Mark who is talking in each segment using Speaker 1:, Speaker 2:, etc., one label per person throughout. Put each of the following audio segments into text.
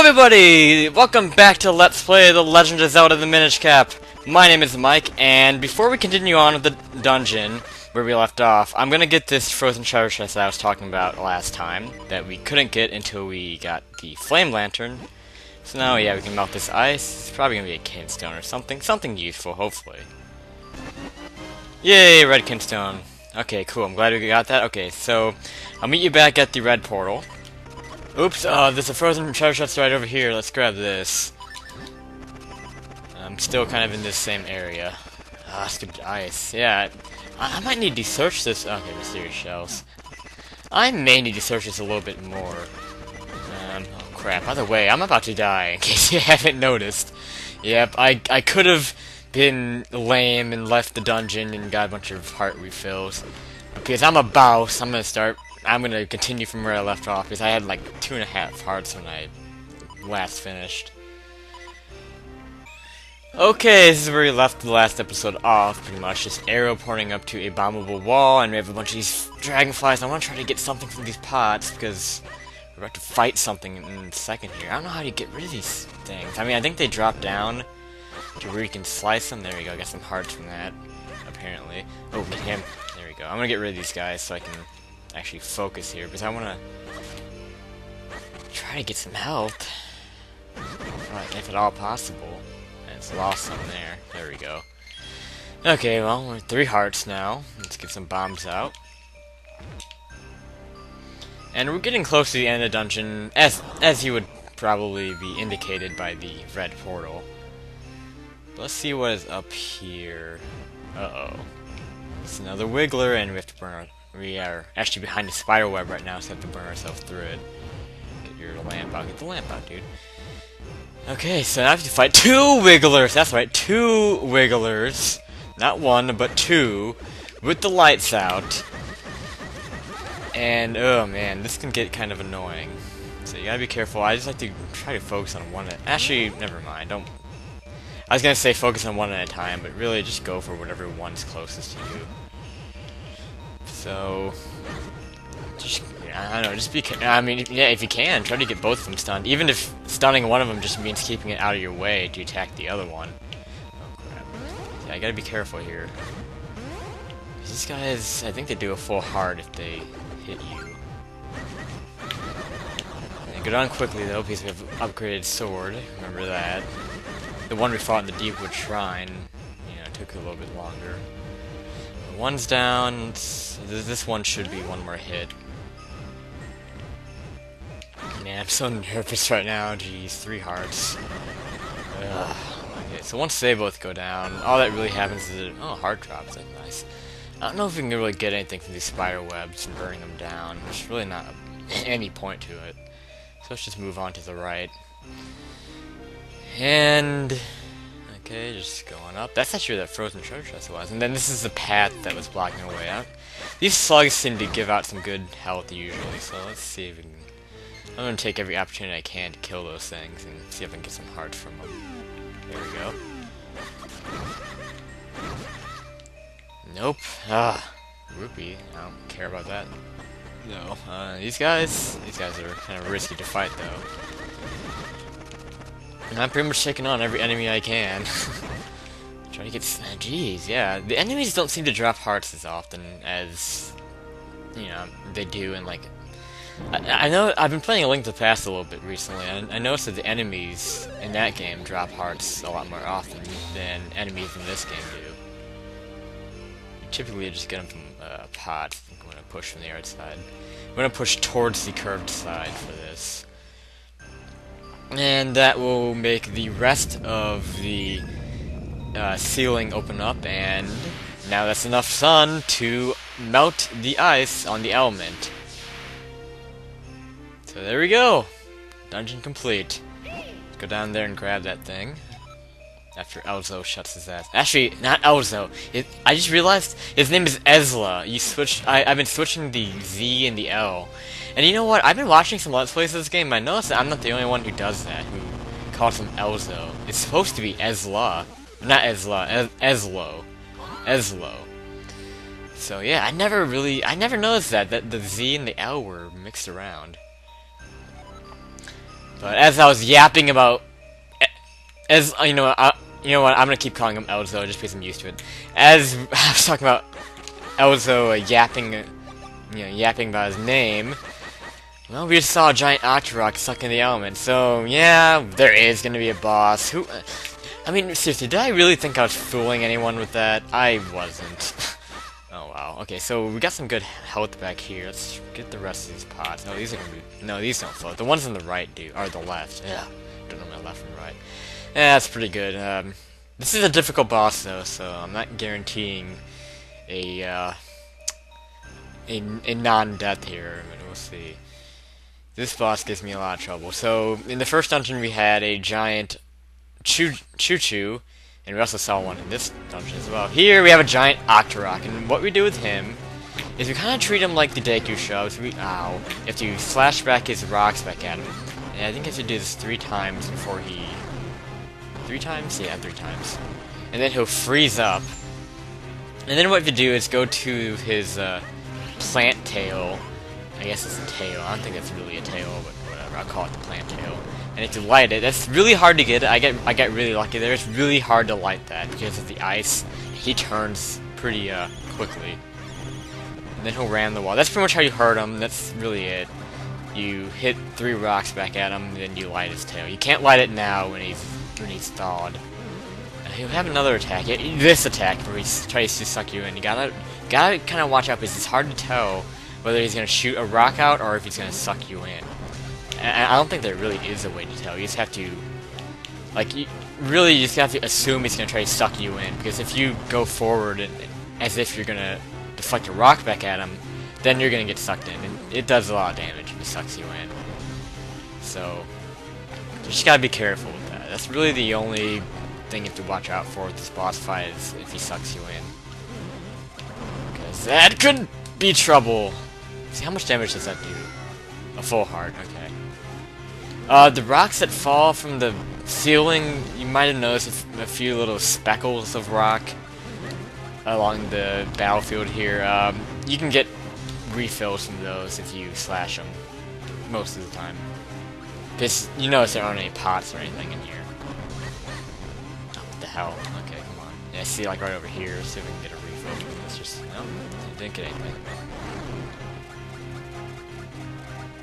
Speaker 1: everybody! Welcome back to Let's Play The Legend of Zelda the Minish Cap. My name is Mike, and before we continue on with the dungeon where we left off, I'm gonna get this frozen treasure chest that I was talking about last time, that we couldn't get until we got the flame lantern. So now, yeah, we can melt this ice. It's probably gonna be a kinstone or something useful, hopefully. Yay, red kinstone. Okay, cool, I'm glad we got that. Okay, so I'll meet you back at the red portal. Oops, there's a frozen treasure chest right over here. Let's grab this. I'm still kind of in this same area. Skipped ice. Yeah, I might need to search this. Okay, mysterious shells. I may need to search this a little bit more. Oh crap. By the way, I'm about to die, in case you haven't noticed. Yep, I could have been lame and left the dungeon and got a bunch of heart refills. Because I'm a boss, I'm gonna continue from where I left off, because I had like 2.5 hearts when I last finished. Okay, this is where we left the last episode off, pretty much. Just arrow pointing up to a bombable wall, and we have a bunch of these dragonflies. I want to try to get something from these pots, because we're about to fight something in a second here. I don't know how to get rid of these things. I mean, I think they drop down to where you can slice them. There we go, get some hearts from that, apparently. Oh, get him. There we go. I'm gonna get rid of these guys so I can actually focus here, because I want to try to get some health, like, if at all possible. And it's lost some there. There we go. Okay, well, we're at 3 hearts now. Let's get some bombs out. And we're getting close to the end of the dungeon, as you would probably be indicated by the red portal. Let's see what is up here. Uh-oh. It's another wiggler, and we have to burn. We are actually behind the spider web right now, so we have to burn ourselves through it. Get your lamp out. Get the lamp out, dude. Okay, so now I have to fight 2 wigglers. That's right, 2 wigglers. Not 1, but 2. With the lights out. And, oh man, this can get kind of annoying. So you gotta be careful. I just like to try to focus on one Actually, never mind. Don't... I was gonna say focus on one at a time, but really just go for whatever one's closest to you. So, just, I don't know, just be, I mean, yeah, if you can, try to get both of them stunned. Even if stunning one of them just means keeping it out of your way to attack the other one. Oh, crap. Yeah, I gotta be careful here. These guys, I think they do a full heart if they hit you. And go down quickly, though, because we have an upgraded sword. Remember that. The one we fought in the Deepwood Shrine, you know, took a little bit longer. One's down. This one should be one more hit. Man, I'm so nervous right now. Jeez, 3 hearts. Ugh. Okay, so once they both go down, all that really happens is that... Oh, heart drops. That's nice. I don't know if we can really get anything from these spider webs and burning them down. There's really not any point to it. So let's just move on to the right. And... Okay, just going up. That's actually where that frozen treasure chest was. And then this is the path that was blocking our way out. These slugs seem to give out some good health usually, so let's see if we can... I'm going to take every opportunity I can to kill those things and see if I can get some hearts from them. There we go. Nope. Rupee. I don't care about that. No. These guys are kind of risky to fight, though. And I'm pretty much taking on every enemy I can. Try to get... Jeez, yeah. The enemies don't seem to drop hearts as often as, you know, they do in, like... I know... I've been playing A Link to the Past a little bit recently, and I noticed that the enemies in that game drop hearts a lot more often than enemies in this game do. You typically just get them from pots. I think I'm going to push from the outside. I'm going to push towards the curved side for this. And that will make the rest of the ceiling open up, and now that's enough sun to melt the ice on the element. So there we go! Dungeon complete. Let's go down there and grab that thing. After Elzo shuts his ass. Actually, not Elzo. I just realized his name is Ezla. You switched. I've been switching the Z and the L. And you know what? I've been watching some Let's Plays of this game, and I noticed that I'm not the only one who does that, who calls him Elzo. It's supposed to be Ezla. Not Ezla, Ezlo. Ezlo. So yeah, I never noticed that the Z and the L were mixed around. But as I was yapping about, as you know what, I'm gonna keep calling him Elzo just because I'm used to it. As I was talking about Elzo yapping about his name. Well, we just saw a giant Octorok suck in the element, so yeah, there is gonna be a boss. Who? I mean, seriously, did I really think I was fooling anyone with that? I wasn't. Oh wow. Okay, so we got some good health back here. Let's get the rest of these pots. No, these are gonna be. No, these don't float. The ones on the right do, or the left. Yeah, don't know my left from right. Yeah, that's pretty good. This is a difficult boss though, so I'm not guaranteeing a non-death here. But we'll see. This boss gives me a lot of trouble. So, in the first dungeon we had a giant Choo-Choo, and we also saw one in this dungeon as well. Here we have a giant Octorok, and what we do with him is we kind of treat him like the Deku shoves. You have to slash back his rocks back at him. And I think you have to do this 3 times before he... 3 times? Yeah, 3 times. And then he'll freeze up. And then what you do is go to his plant tail. I guess it's a tail. I don't think it's really a tail, but whatever. I'll call it the plant tail. And if you light it, that's really hard to get it. I get really lucky there. It's really hard to light that because of the ice. He turns pretty quickly. And then he'll ram the wall. That's pretty much how you hurt him. That's really it. You hit 3 rocks back at him, and then you light his tail. You can't light it now when he's thawed. He'll have another attack. This attack where he tries to suck you in. You gotta kind of watch out because it's hard to tell whether he's gonna shoot a rock out or if he's gonna suck you in. And I don't think there really is a way to tell. You just have to, like, you just have to assume he's gonna try to suck you in. Because if you go forward as if you're gonna deflect a rock back at him, then you're gonna get sucked in, and it does a lot of damage if he sucks you in. So you just gotta be careful with that. That's really the only thing you have to watch out for with this boss fight is if he sucks you in. Because that could be trouble. See, how much damage does that do? A full heart, okay. The rocks that fall from the ceiling, you might have noticed a few little speckles of rock along the battlefield here. You can get refills from those if you slash them, most of the time. Because you notice there aren't any pots or anything in here. Oh, what the hell? Okay, come on. Yeah, I see, like, right over here. See if we can get a refill. Let's just... No, didn't get anything.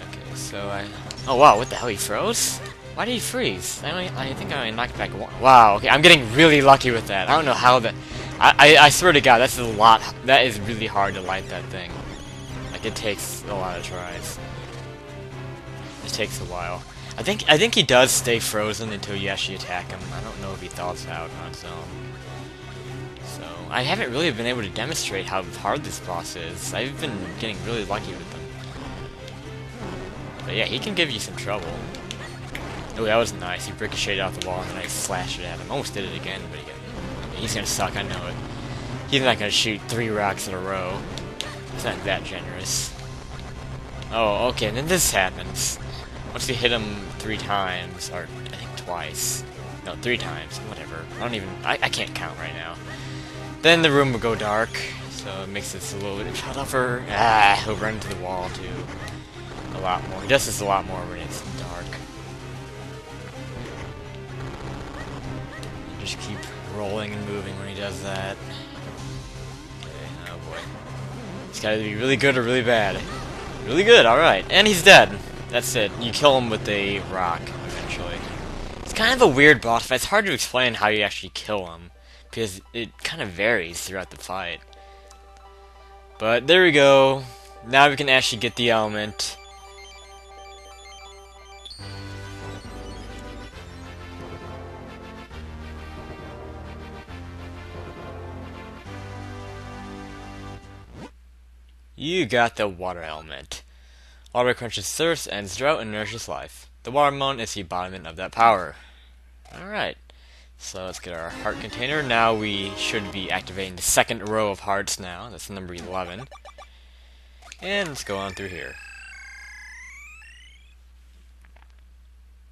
Speaker 1: Okay, so I... Oh, wow, what the hell? He froze? Why did he freeze? I think I only knocked back one. Wow, okay, I'm getting really lucky with that. I don't know how that... I swear to God, that's a lot... That is really hard to light that thing. Like, it takes a lot of tries. It takes a while. I think he does stay frozen until you actually attack him. I don't know if he thaws out on his own. So, I haven't really been able to demonstrate how hard this boss is. I've been getting really lucky with him. But yeah, he can give you some trouble. Oh, that was nice. He ricocheted off the wall and then I slashed it at him. Almost did it again, but he's gonna suck, I know it. He's not gonna shoot 3 rocks in a row. It's not that generous. Oh, okay, and then this happens. Once you hit him 3 times, or I think twice. No, 3 times, whatever. I can't count right now. Then the room will go dark, so it makes this a little bit tougher. He'll run into the wall too. A lot more. He does this a lot more when it's dark. Just keep rolling and moving when he does that. Okay, oh boy. It's gotta be really good or really bad. Really good, alright. And he's dead. That's it. You kill him with a rock, eventually. It's kind of a weird boss fight. It's hard to explain how you actually kill him, because it kind of varies throughout the fight. But there we go. Now we can actually get the element. You got the water element. Water quenches thirst, ends drought, and nourishes life. The watermelon is the embodiment of that power. Alright. So let's get our heart container. Now we should be activating the second row of hearts now. That's number 11. And let's go on through here.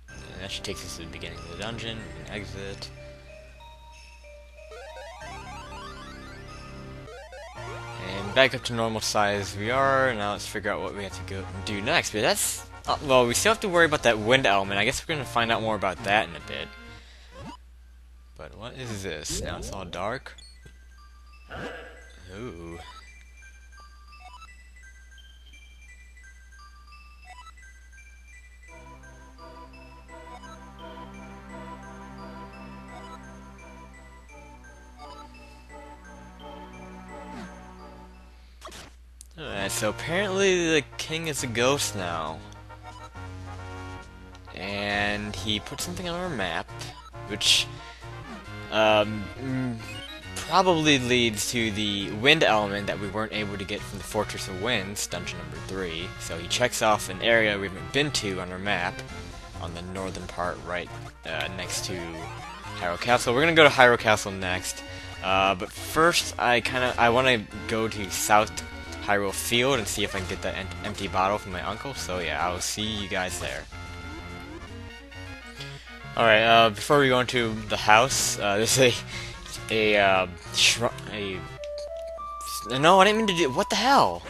Speaker 1: And that should take us to the beginning of the dungeon. We can exit. And back up to normal size we are. Now let's figure out what we have to go do next. But that's Well, we still have to worry about that wind element. I guess we're gonna find out more about that in a bit. But what is this? Now it's all dark. Ooh. Alright, so apparently the king is a ghost now. And he put something on our map, which probably leads to the wind element that we weren't able to get from the Fortress of Winds, dungeon number 3. So he checks off an area we haven't been to on our map, on the northern part, right next to Hyrule Castle. We're gonna go to Hyrule Castle next, but first I want to go to South Hyrule Field and see if I can get that empty bottle from my uncle. So yeah, I will see you guys there. Alright, before we go into the house, there's no, I didn't mean to do, what the hell?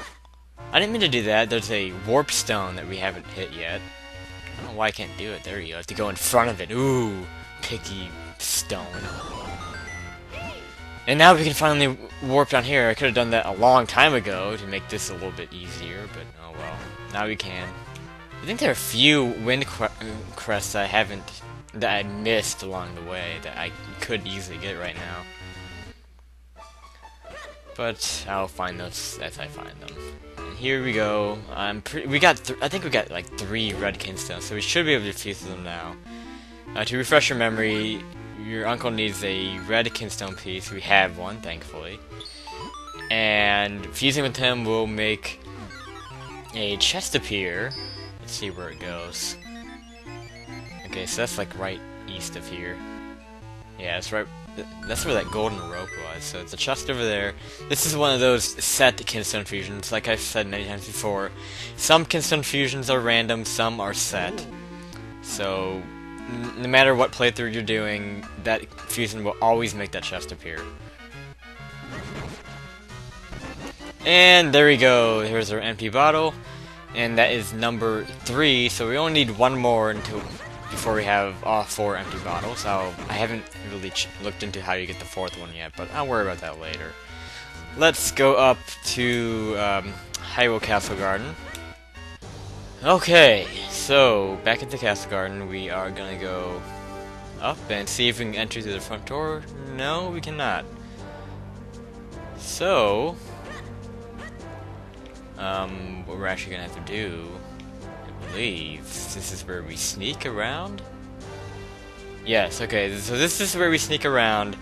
Speaker 1: I didn't mean to do that. There's a warp stone that we haven't hit yet. I don't know why I can't do it. There you go. I have to go in front of it. Ooh, picky stone. And now we can finally warp down here. I could have done that a long time ago to make this a little bit easier, but oh well. Now we can. I think there are a few wind crests that I missed along the way that I could easily get right now. But I'll find those as I find them. And here we go. I think we got like 3 red kingstones, so we should be able to fuse them now. To refresh your memory, your uncle needs a red kingstone piece. We have one, thankfully. And fusing with him will make a chest appear. Let's see where it goes. Okay, so that's like right east of here. Yeah, that's right. That's where that golden rope was. So it's a chest over there. This is one of those set Kinstone fusions. Like I've said many times before, some Kinstone fusions are random, some are set. So no matter what playthrough you're doing, that fusion will always make that chest appear. And there we go. Here's our empty bottle, and that is number 3. So we only need one more before we have all 4 empty bottles. So I haven't really looked into how you get the 4th one yet, but I'll worry about that later. Let's go up to Hyrule Castle Garden. Okay, so back at the Castle Garden, we are gonna go up and see if we can enter through the front door. No, we cannot. So what we're actually gonna have to do, I believe, this is where we sneak around? Yes, okay, so this is where we sneak around.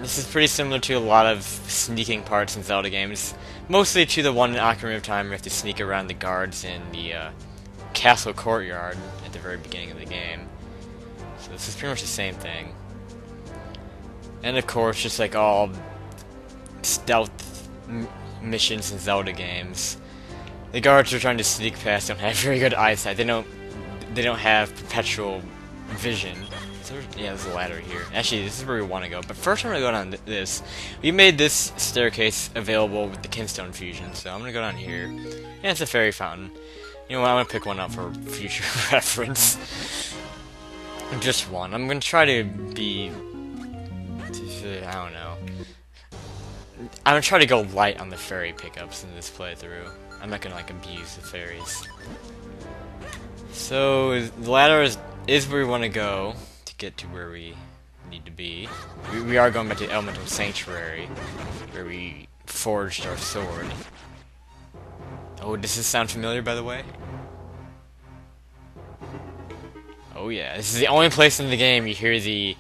Speaker 1: This is pretty similar to a lot of sneaking parts in Zelda games. Mostly to the one in Ocarina of Time where you have to sneak around the guards in the castle courtyard at the very beginning of the game. So this is pretty much the same thing. And of course, just like all stealth missions in Zelda games, the guards are trying to sneak past don't have very good eyesight. They don't have perpetual vision. So yeah, there's a ladder here. Actually, this is where we want to go. But first, I'm gonna go down this. We made this staircase available with the Kinstone fusion, so I'm gonna go down here. And it's a fairy fountain. You know what? I'm gonna pick one up for future reference. Just one. I'm gonna try to be. I don't know. I'm gonna try to go light on the fairy pickups in this playthrough. I'm not gonna like abuse the fairies. So the ladder is where we want to go to get to where we need to be. We are going back to Elemental Sanctuary, where we forged our sword. Oh, does this sound familiar, by the way? Oh yeah, this is the only place in the game you hear the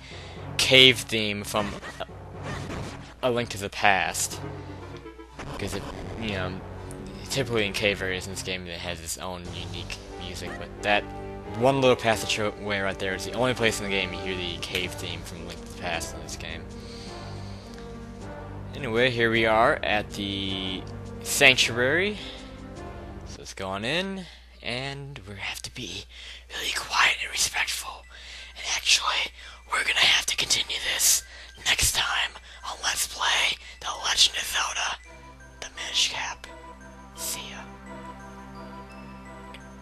Speaker 1: cave theme from A Link to the Past. Because you know, typically in cave areas in this game it has its own unique music, but that one little passageway right there is the only place in the game you hear the cave theme from A Link to the Past in this game. Anyway, here we are at the sanctuary. So let's go on in, and we have to be really quiet and respectful. And actually, we're gonna have to continue this next time on Let's Play The Legend of Zelda, the Minish Cap. See ya.